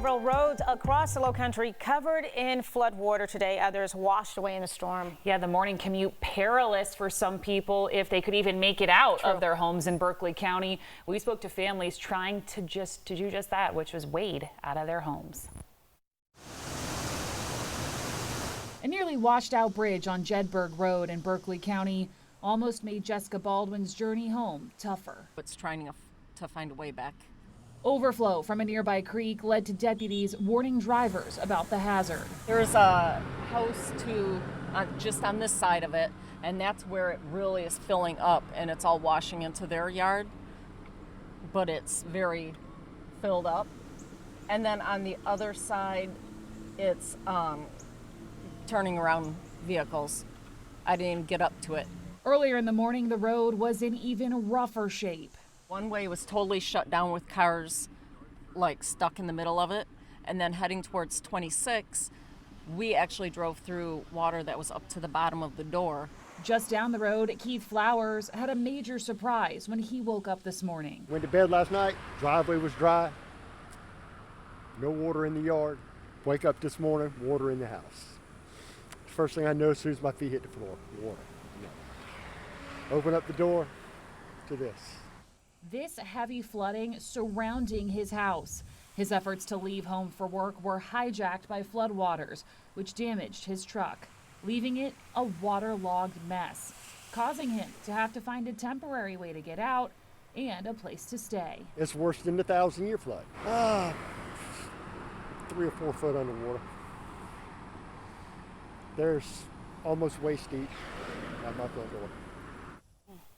Several roads across the Lowcountry covered in flood water today. Others washed away in the storm. Yeah, the morning commute perilous for some people if they could even make it out of their homes in Berkeley County. We spoke to families trying to do just that, which was wade out of their homes. A nearly washed out bridge on Jedburg Road in Berkeley County almost made Jessica Baldwin's journey home tougher. It's trying to find a way back. Overflow from a nearby creek led to deputies warning drivers about the hazard. There's a house just on this side of it, and that's where it really is filling up, and it's all washing into their yard, but it's very filled up. And then on the other side, it's turning around vehicles. I didn't even get up to it. Earlier in the morning, the road was in even rougher shape. One way was totally shut down with cars like stuck in the middle of it. And then heading towards 26, we actually drove through water that was up to the bottom of the door. Just down the road, Keith Flowers had a major surprise when he woke up this morning. Went to bed last night, driveway was dry, no water in the yard. Wake up this morning, water in the house. First thing I know as soon as my feet hit the floor, water. Open up the door to this. This heavy flooding surrounding his house. His efforts to leave home for work were hijacked by floodwaters, which damaged his truck, leaving it a waterlogged mess, causing him to have to find a temporary way to get out and a place to stay. It's worse than the 1,000-year flood. 3 or 4 foot underwater. There's almost waist deep at my front door.